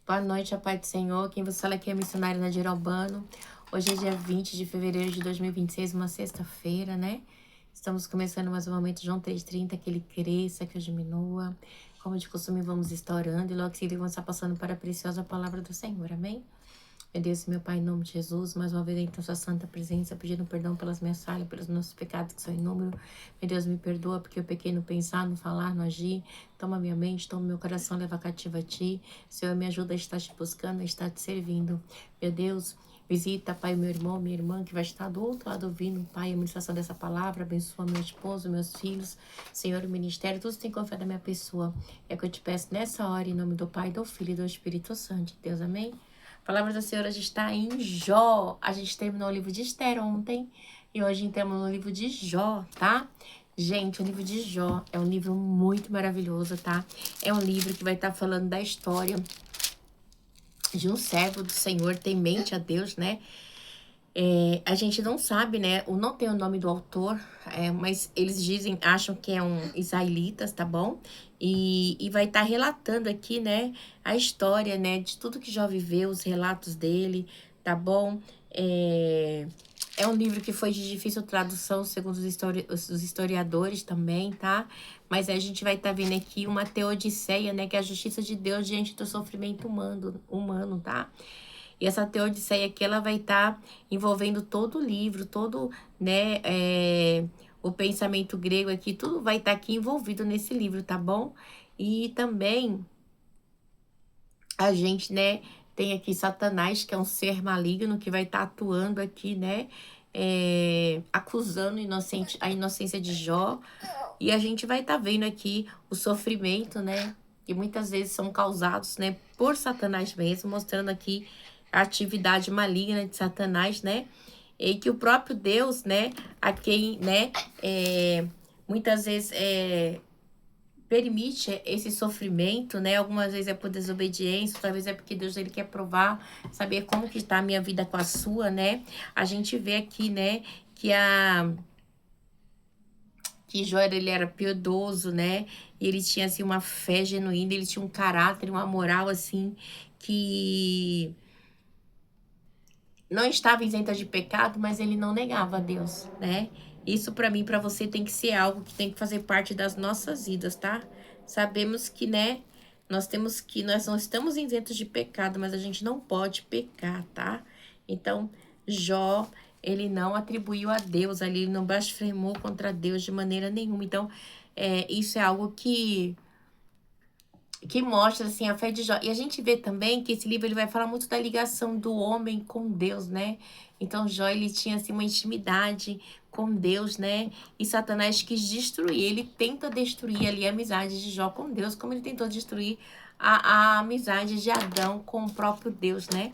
Boa noite, a paz do Senhor. Quem você fala aqui é missionário Nadir Albano. Hoje é dia 20 de fevereiro de 2026, uma sexta-feira, né? Estamos começando mais um momento, João 3,30, que ele cresça, que eu diminua. Como de costume, vamos estar orando e logo seguida vamos estar passando para a preciosa palavra do Senhor, amém? Meu Deus, meu Pai, em nome de Jesus, mais uma vez então sua santa presença, pedindo perdão pelas minhas falhas, pelos nossos pecados que são inúmeros. Meu Deus, me perdoa porque eu pequei no pensar, no falar, no agir. Toma minha mente, toma meu coração, leva cativo a Ti. Senhor, me ajuda a estar te buscando, a estar te servindo. Meu Deus, visita, Pai, meu irmão, minha irmã, que vai estar do outro lado ouvindo, Pai, a ministração dessa palavra. Abençoa meu esposo, meus filhos, Senhor, o ministério, todos têm confiado na minha pessoa. É o que eu te peço nessa hora, em nome do Pai, do Filho e do Espírito Santo. Deus, amém? A palavra do Senhor hoje está em Jó. A gente terminou o livro de Esther ontem e hoje estamos no livro de Jó, tá? Gente, o livro de Jó é um livro muito maravilhoso, tá? É um livro que vai estar falando da história de um servo do Senhor, temente a Deus, né? A gente não sabe, né? Não tem o nome do autor, mas eles dizem, acham que é um israelitas, tá bom? E vai estar relatando aqui, né? A história, né? De tudo que Jó viveu, os relatos dele, tá bom? É um livro que foi de difícil tradução, segundo os historiadores também, tá? Mas a gente vai estar vendo aqui uma teodiceia, né? Que é a justiça de Deus diante do sofrimento humano, tá? E essa teodiceia aqui, ela vai estar envolvendo todo o livro, todo, né, o pensamento grego aqui, tudo vai estar aqui envolvido nesse livro, tá bom? E também a gente, né, tem aqui Satanás, que é um ser maligno que vai estar atuando aqui, né, acusando a inocência de Jó. E a gente vai estar vendo aqui o sofrimento, né, que muitas vezes são causados, né, por Satanás mesmo, mostrando aqui a atividade maligna de Satanás, né, e que o próprio Deus, né, a quem, né, muitas vezes permite esse sofrimento, né? Algumas vezes é por desobediência, talvez é porque Deus ele quer provar, saber como que está a minha vida com a sua, né? A gente vê aqui, né, que Jó ele era piedoso, né? E ele tinha assim uma fé genuína, ele tinha um caráter, uma moral assim que não estava isenta de pecado, mas ele não negava a Deus, né? Isso para mim, para você tem que ser algo que tem que fazer parte das nossas vidas, tá? Sabemos que, né, nós não estamos isentos de pecado, mas a gente não pode pecar, tá? Então, Jó, ele não atribuiu a Deus ali, ele não blasfemou contra Deus de maneira nenhuma. Então, isso é algo que mostra assim a fé de Jó. E a gente vê também que esse livro ele vai falar muito da ligação do homem com Deus, né? Então Jó ele tinha assim uma intimidade com Deus, né? E Satanás quis destruir, ele tenta destruir ali a amizade de Jó com Deus, como ele tentou destruir a amizade de Adão com o próprio Deus, né?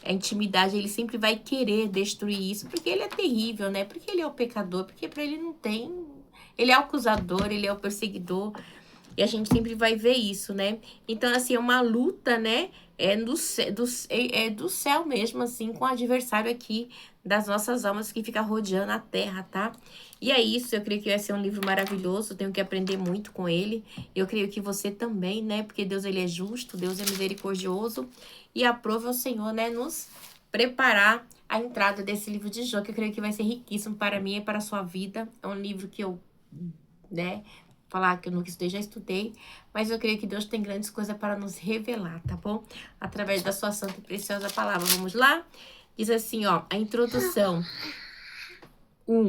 A intimidade, ele sempre vai querer destruir isso, porque ele é terrível, né? Porque ele é o pecador, porque para ele não tem. Ele é o acusador, ele é o perseguidor. E a gente sempre vai ver isso, né? Então, assim, é uma luta, né? Do céu mesmo, assim, com o adversário aqui das nossas almas que fica rodeando a terra, tá? E é isso, eu creio que vai ser um livro maravilhoso, tenho que aprender muito com ele. Eu creio que você também, né? Porque Deus, ele é justo, Deus é misericordioso. E aprova o Senhor, né? Nos preparar a entrada desse livro de Jó, que eu creio que vai ser riquíssimo para mim e para a sua vida. É um livro que eu, né? Falar que eu nunca estudei, já estudei, mas eu creio que Deus tem grandes coisas para nos revelar, tá bom? Através da sua santa e preciosa palavra. Vamos lá? Diz assim, ó, a introdução.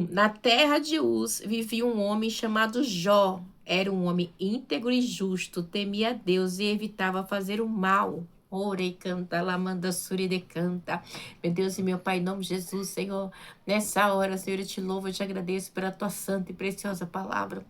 Na terra de Uz vivia um homem chamado Jó. Era um homem íntegro e justo, temia Deus e evitava fazer o mal. Orei, canta, lamanda, suri de canta. Meu Deus e meu Pai, em nome de Jesus, Senhor, nessa hora, Senhor, eu te louvo, eu te agradeço pela tua santa e preciosa palavra.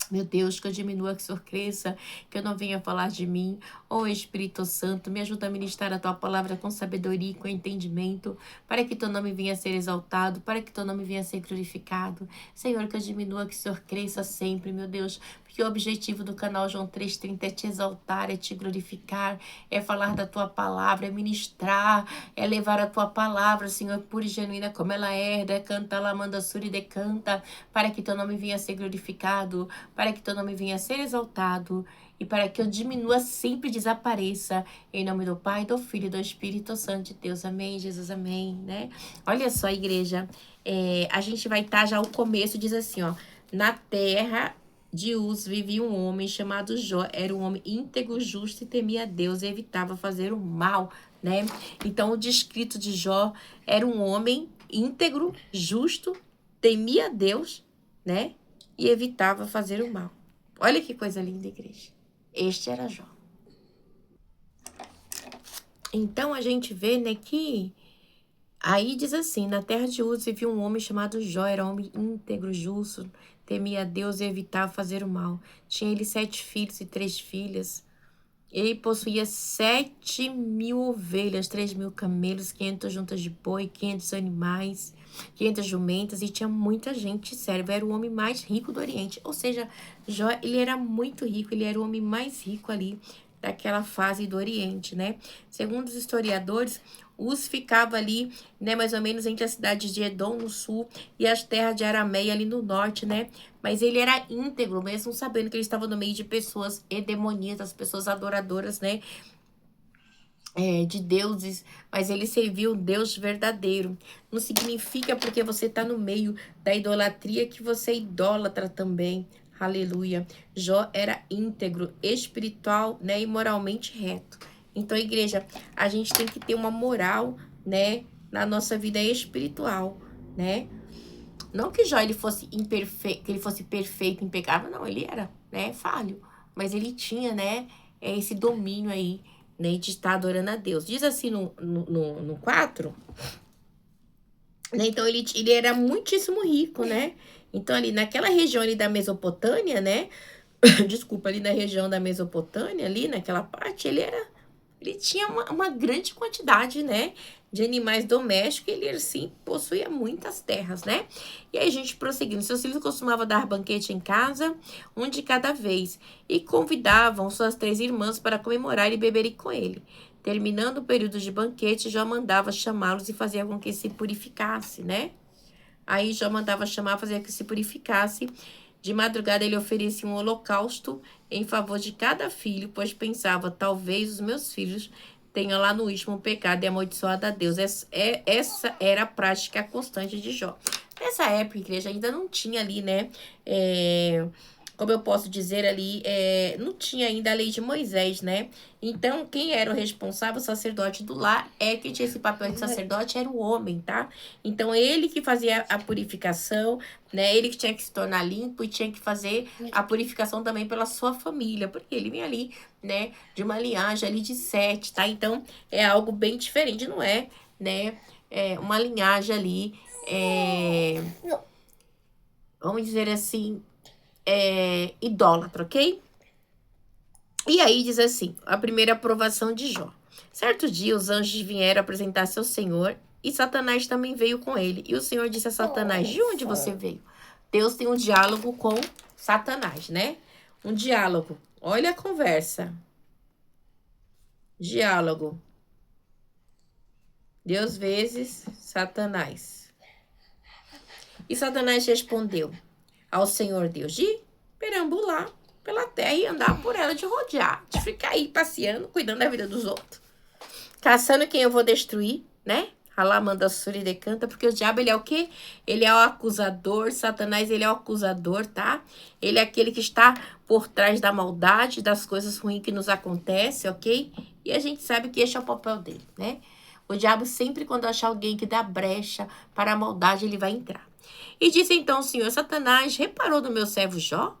Meu Deus, que eu diminua, que o Senhor cresça, que eu não venha falar de mim. Ó Espírito Santo, me ajuda a ministrar a tua palavra com sabedoria e com entendimento, para que teu nome venha a ser exaltado, para que teu nome venha a ser glorificado. Senhor, que eu diminua, que o Senhor cresça sempre, meu Deus, porque o objetivo do canal João 3,30 é te exaltar, é te glorificar, é falar da tua palavra, é ministrar, é levar a tua palavra, Senhor, pura e genuína como ela é, canta, lamanda, suri, decanta, para que teu nome venha a ser glorificado, para que teu nome venha a ser exaltado. e para que eu diminua sempre e desapareça. Em nome do Pai, do Filho e do Espírito Santo de Deus. Amém, Jesus, amém, né? Olha só, igreja, a gente vai estar já o começo, diz assim, ó. Na terra de Uz vivia um homem chamado Jó. Era um homem íntegro, justo e temia a Deus e evitava fazer o mal, né? Então, o descrito de Jó era um homem íntegro, justo, temia a Deus, né? E evitava fazer o mal. Olha que coisa linda, igreja. Este era Jó. Então, a gente vê, né, que aí diz assim, na terra de Uz vivia um homem chamado Jó, era um homem íntegro, justo, temia a Deus e evitava fazer o mal. Tinha ele 7 filhos e 3 filhas. Ele possuía 7.000 ovelhas, 3.000 camelos, 500 juntas de boi, 500 animais, 500 jumentas, e tinha muita gente serva. Era o homem mais rico do Oriente. Ou seja, Jó, ele era muito rico, ele era o homem mais rico ali daquela fase do Oriente, né? Segundo os historiadores, Uz ficava ali, né, mais ou menos entre as cidades de Edom no sul e as terras de Arameia ali no norte, né? Mas ele era íntegro, mesmo sabendo que ele estava no meio de pessoas demoníacas, pessoas adoradoras, né? De deuses, mas ele serviu um Deus verdadeiro. Não significa porque você está no meio da idolatria que você é idólatra também. Aleluia. Jó era íntegro, espiritual, né, e moralmente reto. Então, igreja, a gente tem que ter uma moral, né, na nossa vida espiritual, né? Não que Jó ele fosse imperfeito, que ele fosse perfeito, impecável, não, ele era, né, falho, mas ele tinha, né, esse domínio aí, né, de estar adorando a Deus. Diz assim no 4, né, então ele era muitíssimo rico, né, então ali naquela região ali da Mesopotâmia, né, desculpa, ali na região da Mesopotâmia, ali naquela parte, ele tinha uma grande quantidade, né, de animais domésticos, ele, assim, possuía muitas terras, né? E aí, a gente prosseguindo, seus filhos costumavam dar banquete em casa, um de cada vez, e convidavam suas 3 irmãs para comemorar e beberem com ele. Terminando o período de banquete, Jó mandava chamá-los e fazia com que se purificasse, né? Aí Jó mandava chamar, fazia que se purificasse. De madrugada ele oferecia um holocausto em favor de cada filho, pois pensava, talvez os meus filhos tenham lá no último pecado e amaldiçoado a Deus. Essa era a prática constante de Jó. Nessa época, a igreja ainda não tinha ali, né, como eu posso dizer ali, não tinha ainda a lei de Moisés, né? Então, quem era o responsável, o sacerdote do lar, quem tinha esse papel de sacerdote era o homem, tá? Então, ele que fazia a purificação, né? Ele que tinha que se tornar limpo e tinha que fazer a purificação também pela sua família, porque ele vinha ali, né, de uma linhagem ali de Sete, tá? Então, é algo bem diferente, não é, né? Uma linhagem ali, vamos dizer assim, idólatra, ok? E aí diz assim, a primeira aprovação de Jó. Certo dia, os anjos vieram apresentar-se ao Senhor e Satanás também veio com ele. E o Senhor disse a Satanás, de onde você veio? Deus tem um diálogo com Satanás, né? Um diálogo. Olha a conversa. Diálogo. Deus vezes Satanás. E Satanás respondeu ao Senhor Deus de perambular pela terra e andar por ela, de rodear, de ficar aí passeando, cuidando da vida dos outros. Caçando quem eu vou destruir, né? Alá manda suri decanta, porque o diabo, ele é o quê? Ele é o acusador, Satanás, ele é o acusador, tá? Ele é aquele que está por trás da maldade, das coisas ruins que nos acontecem, ok? E a gente sabe que esse é o papel dele, né? O diabo sempre, quando achar alguém que dá brecha para a maldade, ele vai entrar. E disse então o Senhor, Satanás, reparou no meu servo Jó?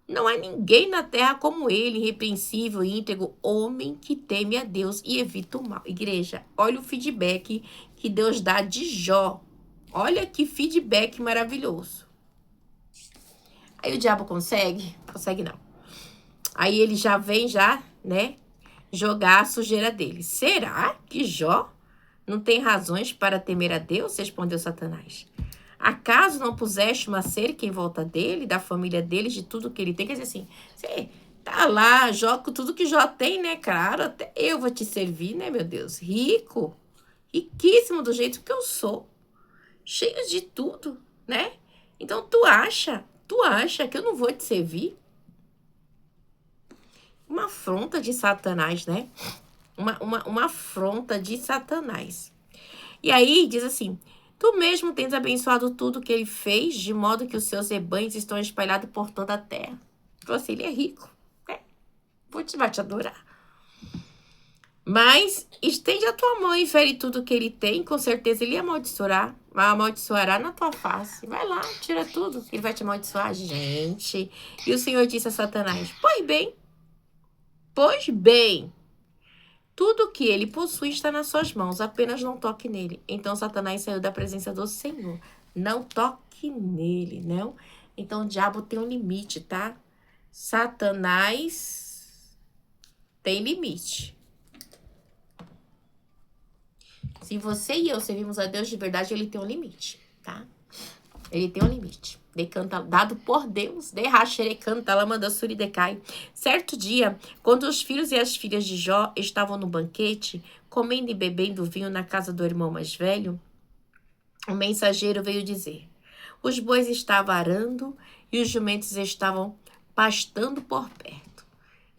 Não há ninguém na terra como ele, irrepreensível, íntegro, homem que teme a Deus e evita o mal. Igreja, olha o feedback que Deus dá de Jó. Olha que feedback maravilhoso. Aí o diabo consegue? Consegue não. Aí ele já vem, né, jogar a sujeira dele. Será que Jó não tem razões para temer a Deus? Respondeu Satanás. Acaso não puseste uma cerca em volta dele, da família dele, de tudo que ele tem? Quer dizer assim, você tá lá, joga tudo que Jó tem, né, claro? Até eu vou te servir, né, meu Deus? Rico, riquíssimo do jeito que eu sou, cheio de tudo, né? Então tu acha que eu não vou te servir? Uma afronta de Satanás, né? Uma afronta de Satanás. E aí diz assim: tu mesmo tens abençoado tudo que ele fez, de modo que os seus rebanhos estão espalhados por toda a terra. Falou assim, ele é rico. Vai te adorar. Mas estende a tua mão e fere tudo que ele tem, com certeza ele amaldiçoará na tua face. Vai lá, tira tudo, ele vai te amaldiçoar, gente. E o Senhor disse a Satanás: pois bem, tudo que ele possui está nas suas mãos, apenas não toque nele. Então Satanás saiu da presença do Senhor. Não toque nele, não. Então o diabo tem um limite, tá? Satanás tem limite. Se você e eu servimos a Deus de verdade, ele tem um limite, tá? Ele tem um limite. Dado por Deus. Certo dia, quando os filhos e as filhas de Jó estavam no banquete, comendo e bebendo vinho na casa do irmão mais velho, o mensageiro veio dizer: os bois estavam arando e os jumentos estavam pastando por perto.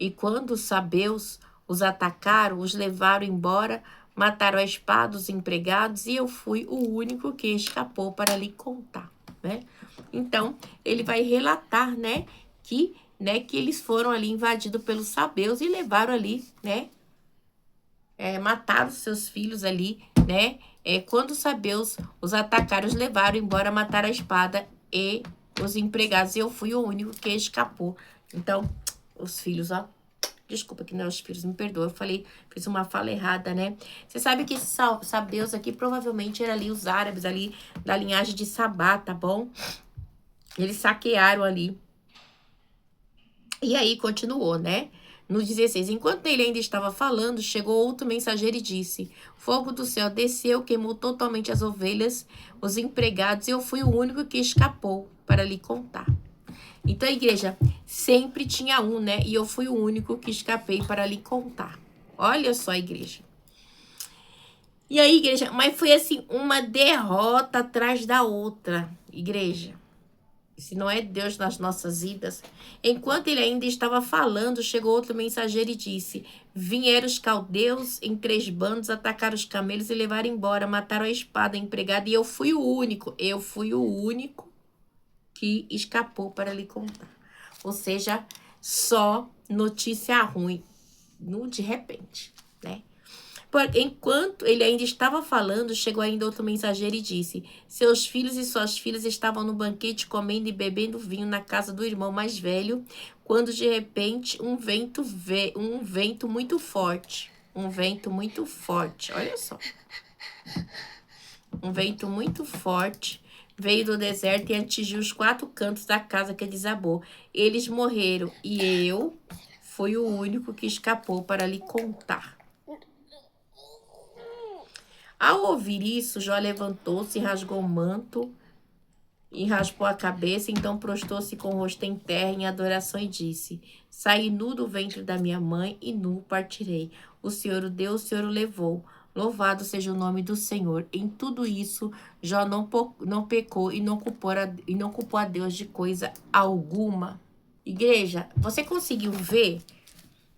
E quando os sabeus os atacaram, os levaram embora, mataram a espada os empregados, e eu fui o único que escapou para lhe contar, né? Então, ele vai relatar, né, que eles foram ali invadidos pelos sabeus e levaram ali, né, mataram seus filhos ali, né? Quando os sabeus os atacaram, os levaram embora, mataram a espada e os empregados, e eu fui o único que escapou. Então, os filhos, ó, desculpa que não é os filhos, me perdoa, eu fiz uma fala errada, né? Você sabe que esses sabeus aqui provavelmente eram ali os árabes ali da linhagem de Sabá, tá bom? Eles saquearam ali. E aí continuou, né? No 16, enquanto ele ainda estava falando, chegou outro mensageiro e disse: fogo do céu desceu, queimou totalmente as ovelhas, os empregados, e eu fui o único que escapou para lhe contar. Então, a igreja, sempre tinha um, né? E eu fui o único que escapei para lhe contar. Olha só, igreja. E aí, igreja, mas foi assim, uma derrota atrás da outra, igreja. Se não é Deus nas nossas vidas. Enquanto ele ainda estava falando, chegou outro mensageiro e disse: vieram os caldeus em 3 bandos, atacaram os camelos e levaram embora, mataram a espada, a empregada, e eu fui o único que escapou para lhe contar. Ou seja, só notícia ruim, de repente, né? Enquanto ele ainda estava falando, chegou ainda outro mensageiro e disse: seus filhos e suas filhas estavam no banquete comendo e bebendo vinho na casa do irmão mais velho, quando de repente um vento muito forte, olha só, um vento muito forte veio do deserto e atingiu os 4 cantos da casa, que desabou. Eles morreram e eu fui o único que escapou para lhe contar. Ao ouvir isso, Jó levantou-se, rasgou o manto e raspou a cabeça, então prostou-se com o rosto em terra em adoração e disse: saí nu do ventre da minha mãe e nu partirei. O Senhor o deu, o Senhor o levou. Louvado seja o nome do Senhor. Em tudo isso, Jó não pecou e não culpou a Deus de coisa alguma. Igreja, você conseguiu ver,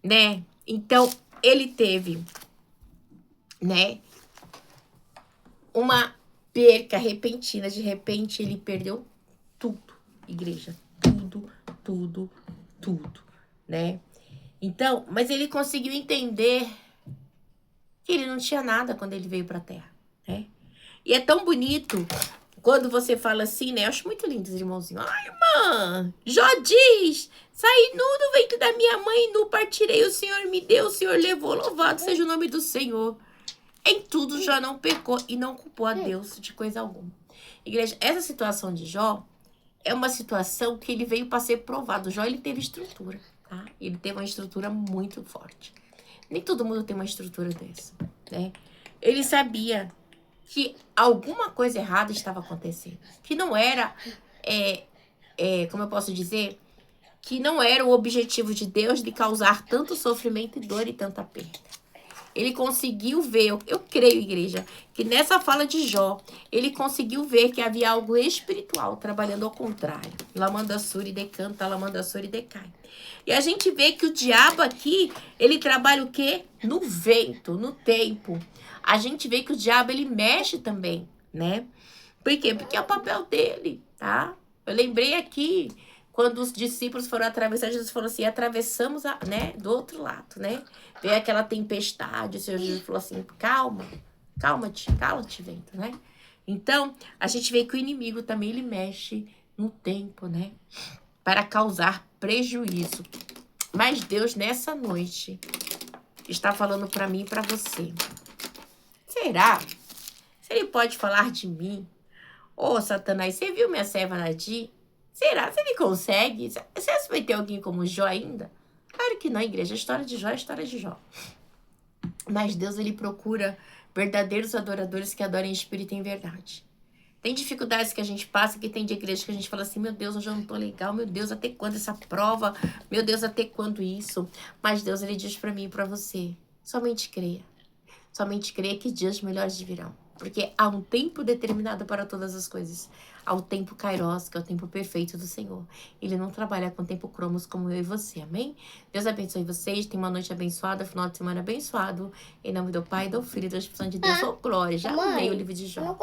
né? Então, ele teve, né, uma perca repentina. De repente, ele perdeu tudo, igreja. Tudo, né? Então, mas ele conseguiu entender que ele não tinha nada quando ele veio pra Terra, né? E é tão bonito quando você fala assim, né? Eu acho muito lindo, irmãozinho. Ai, irmã, Jó diz: saí nu do ventre da minha mãe e nu partirei. O Senhor me deu, o Senhor levou. Louvado seja o nome do Senhor. Em tudo, Jó não pecou e não culpou a Deus de coisa alguma. Igreja, essa situação de Jó é uma situação que ele veio para ser provado. Jó, ele teve estrutura, tá? Ele teve uma estrutura muito forte. Nem todo mundo tem uma estrutura dessa, né? Ele sabia que alguma coisa errada estava acontecendo. Que não era, como eu posso dizer, que não era o objetivo de Deus de causar tanto sofrimento e dor e tanta perda. ele conseguiu ver, eu creio, igreja, que nessa fala de Jó, ele conseguiu ver que havia algo espiritual trabalhando ao contrário. Lamandassuri decanta, lamandassuri decai. E a gente vê que o diabo aqui, ele trabalha o quê? No vento, no tempo. A gente vê que o diabo, ele mexe também, né? Por quê? Porque é o papel dele, tá? Eu lembrei aqui, quando os discípulos foram atravessar, Jesus falou assim, atravessamos, né, do outro lado, né? Veio aquela tempestade, o Senhor Jesus falou assim, calma, cala-te, vento, né? Então, a gente vê que o inimigo também, ele mexe no tempo, né? Para causar prejuízo. Mas Deus, nessa noite, está falando para mim e para você. Será? Se ele pode falar de mim? Ô, Satanás, você viu minha serva Nadir? Será? Você ele consegue? Você vai ter alguém como Jó ainda? Claro que não, igreja. A história de Jó é a história de Jó. Mas Deus, ele procura verdadeiros adoradores que adorem em espírito e em verdade. Tem dificuldades que a gente passa, que tem de igreja que a gente fala assim, meu Deus, hoje eu não tô legal, meu Deus, até quando essa prova? Meu Deus, até quando isso? Mas Deus, ele diz pra mim e pra você, somente creia. Somente creia que dias melhores virão. Porque há um tempo determinado para todas as coisas. Há o tempo kairos, que é o tempo perfeito do Senhor. Ele não trabalha com tempo cromos como eu e você, amém? Deus abençoe vocês, tenha uma noite abençoada, final de semana abençoado. Em nome do Pai, do Filho e do Espírito Santo de Deus, oh glória. Já amei o livro de Jó.